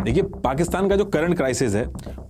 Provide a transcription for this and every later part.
देखिए, पाकिस्तान का जो करंट क्राइसिस है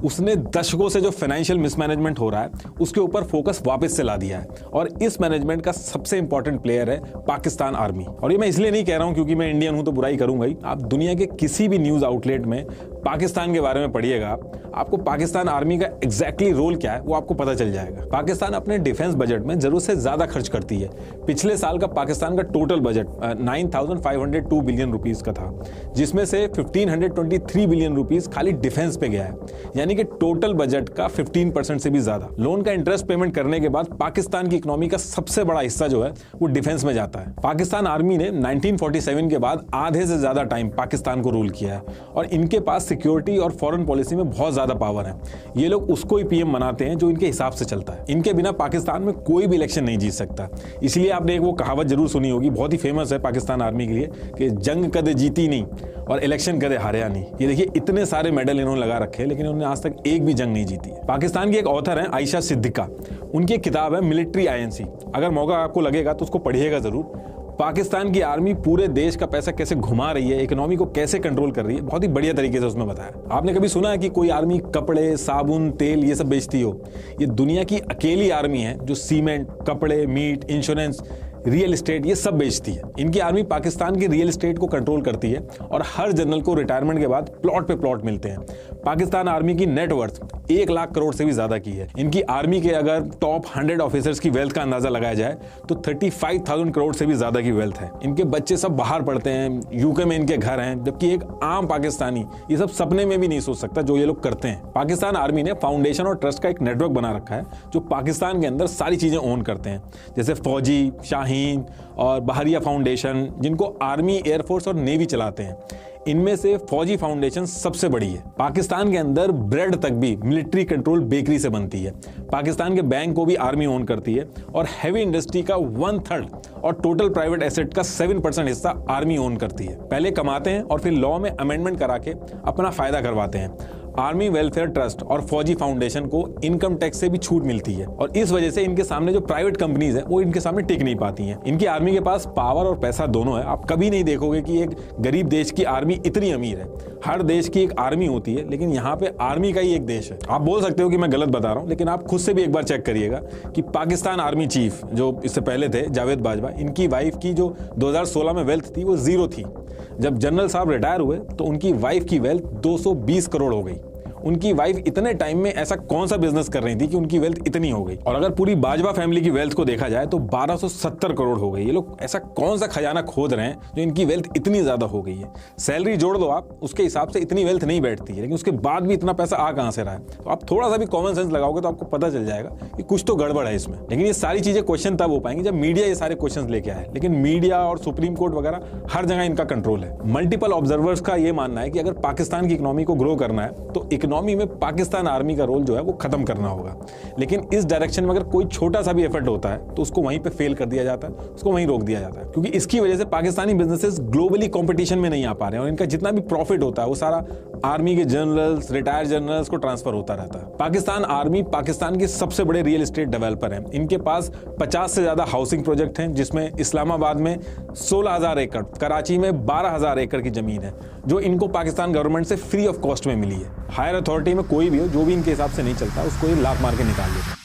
उसने दशकों से जो फाइनेंशियल मिसमैनेजमेंट हो रहा है उसके ऊपर फोकस वापस से ला दिया है और इस मैनेजमेंट का सबसे इंपॉर्टेंट प्लेयर है पाकिस्तान आर्मी। और ये मैं इसलिए नहीं कह रहा हूं क्योंकि मैं इंडियन हूं तो बुराई करूंगा ही। आप दुनिया के किसी भी न्यूज आउटलेट में पाकिस्तान के बारे में पढ़िएगा, आपको पाकिस्तान आर्मी का एग्जैक्टली रोल क्या है वो आपको पता चल जाएगा। पाकिस्तान अपने डिफेंस बजट में जरूरत से ज्यादा खर्च करती है। पिछले साल का पाकिस्तान का टोटल बजट 9,502 बिलियन रुपीस का था, जिसमें से 1,523 बिलियन रुपीस खाली डिफेंस पे गया है, यानी कि टोटल बजट का 15% से भी ज्यादा। लोन का इंटरेस्ट पेमेंट करने के बाद पाकिस्तान की इकोनॉमी का सबसे बड़ा हिस्सा जो है वो डिफेंस में जाता है। पाकिस्तान आर्मी ने 1947 के बाद आधे से ज्यादा टाइम पाकिस्तान को रूल किया है और इनके पास सिक्योरिटी और फॉरेन पॉलिसी में बहुत ज्यादा पावर है। ये लोग उसको ही पीएम बनाते हैं जो इनके हिसाब से चलता है। इनके बिना पाकिस्तान में कोई भी इलेक्शन नहीं जीत सकता। इसलिए आपने एक वो कहावत जरूर सुनी होगी, बहुत ही फेमस है पाकिस्तान आर्मी के लिए, कि जंग कदे जीती नहीं और इलेक्शन कदे हारिया नहीं। ये देखिए, इतने सारे मेडल इन्होंने लगा रखे हैं लेकिन उन्होंने आज तक एक भी जंग नहीं जीती है। पाकिस्तान की एक ऑथर है आयशा सिद्दीका, उनकी एक किताब है मिलिट्री आईएनसी। अगर मौका आपको लगेगा तो उसको पढ़िएगा जरूर। पाकिस्तान की आर्मी पूरे देश का पैसा कैसे घुमा रही है, इकोनॉमी को कैसे कंट्रोल कर रही है, बहुत ही बढ़िया तरीके से उसमें बताया। आपने कभी सुना है कि कोई आर्मी कपड़े, साबुन, तेल ये सब बेचती हो? ये दुनिया की अकेली आर्मी है जो सीमेंट, कपड़े, मीट, इंश्योरेंस, रियल एस्टेट ये सब बेचती है। इनकी आर्मी पाकिस्तान के रियल एस्टेट को कंट्रोल करती है और हर जनरल को रिटायरमेंट के बाद प्लॉट पे प्लॉट मिलते हैं। पाकिस्तान आर्मी की नेटवर्थ 1 लाख करोड़ से भी ज्यादा की है। इनकी आर्मी के अगर टॉप 100 ऑफिसर्स की वेल्थ का अंदाजा लगाया जाए तो 35,000 करोड़ से भी ज्यादा की वेल्थ है। इनके बच्चे सब बाहर पढ़ते हैं, यूके में इनके घर हैं, जबकि एक आम पाकिस्तानी ये सब सपने में भी नहीं सोच सकता जो ये लोग करते हैं। पाकिस्तान आर्मी ने फाउंडेशन और ट्रस्ट का एक नेटवर्क बना रखा है जो पाकिस्तान के अंदर सारी चीजें ओन करते हैं, जैसे फौजी, शाहीन और बहरिया फाउंडेशन, जिनको आर्मी, एयरफोर्स और नेवी चलाते हैं। इनमें से फौजी फाउंडेशन सबसे बड़ी है। पाकिस्तान के अंदर ब्रेड तक भी मिलिट्री कंट्रोल बेकरी से बनती है। पाकिस्तान के बैंक को भी आर्मी ओन करती है और हैवी इंडस्ट्री का 1/3 और टोटल प्राइवेट एसेट का 7% हिस्सा आर्मी ओन करती है। पहले कमाते हैं और फिर लॉ में अमेंडमेंट करा के अपना फायदा करवाते हैं। आर्मी वेलफेयर ट्रस्ट और फौजी फाउंडेशन को इनकम टैक्स से भी छूट मिलती है और इस वजह से इनके सामने जो प्राइवेट कंपनीज है वो इनके सामने टिक नहीं पाती हैं। इनकी आर्मी के पास पावर और पैसा दोनों है। आप कभी नहीं देखोगे कि एक गरीब देश की आर्मी इतनी अमीर है। हर देश की एक आर्मी होती है, लेकिन यहाँ पे आर्मी का ही एक देश है। आप बोल सकते हो कि मैं गलत बता रहा हूँ, लेकिन आप खुद से भी एक बार चेक करिएगा कि पाकिस्तान आर्मी चीफ जो इससे पहले थे जावेद बाजवा, इनकी वाइफ की जो 2016 में वेल्थ थी वो 0 थी। जब जनरल साहब रिटायर हुए तो उनकी वाइफ की वेल्थ 220 करोड़ हो गई। उनकी वाइफ इतने टाइम में ऐसा कौन सा बिजनेस कर रही थी कि उनकी वेल्थ इतनी हो गई। और अगर पूरी बाजवा फैमिली की वेल्थ को देखा जाए तो 1270 करोड़ हो गई। ये लोग ऐसा कौन सा खजाना खोद रहे हैं जो इनकी वेल्थ इतनी ज्यादा हो गई है। सैलरी जोड़ दो आप, उसके हिसाब से इतनी वेल्थ नहीं बैठती है, लेकिन उसके बाद भी इतना पैसा आ कहां से रहा है। तो आप थोड़ा सा भी कॉमन सेंस लगाओगे तो आपको पता चल जाएगा कि कुछ तो गड़बड़ है इसमें। लेकिन ये सारी चीजें क्वेश्चन तब हो पाएंगी जब मीडिया ये सारे क्वेश्चन लेके आए। लेकिन मीडिया और सुप्रीम कोर्ट वगैरह हर जगह इनका कंट्रोल है। मल्टीपल ऑब्जर्वर्स का ये मानना है कि अगर पाकिस्तान की इकोनॉमी को ग्रो करना है तो इकोनॉमी में पाकिस्तान आर्मी का रोल जो है वो खत्म करना होगा। लेकिन इस डायरेक्शन में अगर कोई छोटा सा भी एफर्ट होता है तो उसको वहीं पे फेल कर दिया जाता है, उसको वहीं रोक दिया जाता है, क्योंकि इसकी वजह से पाकिस्तानी बिजनेसेस ग्लोबली कंपटीशन में नहीं आ पा रहे हैं और इनका जितना भी प्रॉफिट होता है वो सारा आर्मी के जनरल्स, रिटायर्ड जनरल्स को ट्रांसफर होता रहता है। पाकिस्तान आर्मी पाकिस्तान के सबसे बड़े रियल एस्टेट डेवलपर है। इनके पास 50 से ज्यादा हाउसिंग प्रोजेक्ट हैं, जिसमें इस्लामाबाद में 16,000 एकड़, कराची में 12,000 एकड़ की जमीन है जो इनको पाकिस्तान गवर्नमेंट से फ्री ऑफ कॉस्ट में मिली है। हायर अथॉरिटी में कोई भी हो जो भी इनके हिसाब से नहीं चलता उसको ये लात मार के निकाल देता है।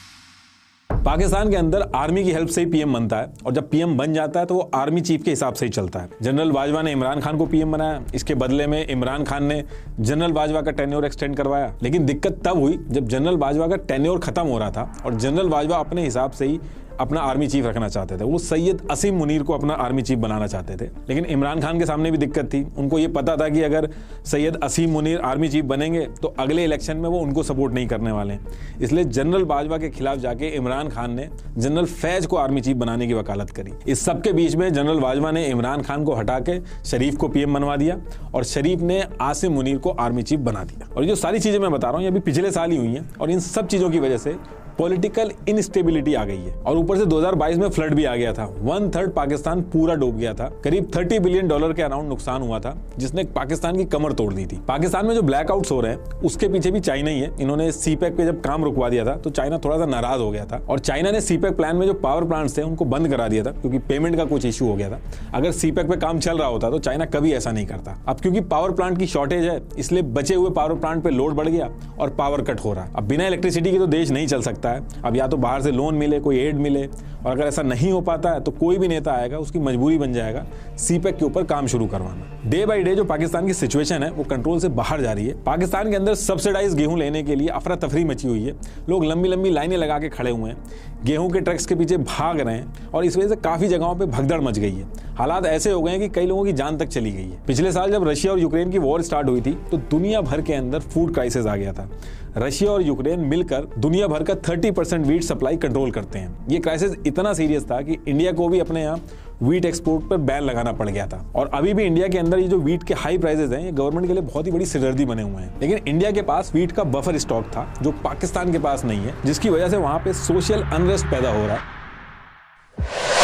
पाकिस्तान के अंदर आर्मी की हेल्प से ही पीएम बनता है और जब पीएम बन जाता है तो वो आर्मी चीफ के हिसाब से ही चलता है। जनरल बाजवा ने इमरान खान को पीएम बनाया, इसके बदले में इमरान खान ने जनरल बाजवा का टेन्योर एक्सटेंड करवाया। लेकिन दिक्कत तब हुई जब जनरल बाजवा का टेन्योर खत्म हो रहा था और जनरल बाजवा अपने हिसाब से ही अपना आर्मी चीफ रखना चाहते थे। वो सैयद असीम मुनीर को अपना आर्मी चीफ बनाना चाहते थे। लेकिन इमरान खान के सामने भी दिक्कत थी। उनको ये पता था कि अगर सैयद असीम मुनीर आर्मी चीफ बनेंगे तो अगले इलेक्शन में वो उनको सपोर्ट नहीं करने वाले। इसलिए जनरल बाजवा के खिलाफ जाके इमरान खान ने जनरल फैज को आर्मी चीफ बनाने की वकालत करी। इस सब के बीच में जनरल बाजवा ने इमरान खान को हटा के शरीफ को पीएम बनवा दिया और शरीफ ने आसिम मुनीर को आर्मी चीफ बना दिया। और ये जो सारी चीजें मैं बता रहा हूँ ये अभी पिछले साल ही हुई हैं और इन सब चीजों की वजह से पॉलिटिकल इनस्टेबिलिटी आ गई है और ऊपर से 2022 में फ्लड भी आ गया था। 1/3 पाकिस्तान पूरा डूब गया था। करीब $30 बिलियन के अराउंड नुकसान हुआ था, जिसने पाकिस्तान की कमर तोड़ दी थी। पाकिस्तान में जो ब्लैकआउट्स हो रहे हैं उसके पीछे भी चाइना ही है। इन्होंने सीपैक पे जब काम रुकवा दिया था तो चाइना थोड़ा सा नाराज हो गया था और चाइना ने सीपैक प्लान में जो पावर प्लांट्स थे उनको बंद करा दिया था, क्योंकि पेमेंट का कुछ इशू हो गया था। अगर सीपैक पे काम चल रहा होता तो चाइना कभी ऐसा नहीं करता। अब क्योंकि पावर प्लांट की शॉर्टेज है, इसलिए बचे हुए पावर प्लांट पे लोड बढ़ गया और पावर कट हो रहा है। अब बिना इलेक्ट्रिसिटी के तो देश नहीं चल सकता है। अब या तो बाहर से लोन मिले, कोई एड मिले, और अगर ऐसा नहीं हो पाता है तो कोई भी नेता आएगा, उसकी मजबूरी बन जाएगा सीपैक के ऊपर काम शुरू करवाना। डे बाय डे जो पाकिस्तान की सिचुएशन है वो कंट्रोल से बाहर जा रही है। पाकिस्तान के अंदर सब्सिडाइज गेहूं लेने के लिए अफरा तफरी मची हुई है। लोग लंबी लंबी लाइनें लगा के खड़े हुए हैं, गेहूं के ट्रक्स के पीछे भाग रहे हैं और इस वजह से काफी जगहों पे भगदड़ मच गई है। हालात ऐसे हो गए हैं कि कई लोगों की जान तक चली गई है। पिछले साल जब रशिया और यूक्रेन की वॉर स्टार्ट हुई थी तो दुनिया भर के अंदर फूड क्राइसिस आ गया था। रशिया और यूक्रेन मिलकर दुनिया भर का 30% वीट सप्लाई कंट्रोल करते हैं। ये क्राइसिस इतना सीरियस था कि इंडिया को भी अपने यहाँ वीट एक्सपोर्ट पर बैन लगाना पड़ गया था। और अभी भी इंडिया के अंदर ये जो वीट के हाई प्राइसेस हैं, ये गवर्नमेंट के लिए बहुत ही बड़ी सिरदर्दी बने हुए हैं। लेकिन इंडिया के पास वीट का बफर स्टॉक था जो पाकिस्तान के पास नहीं है, जिसकी वजह से वहां पे सोशल अनरेस्ट पैदा हो रहा है।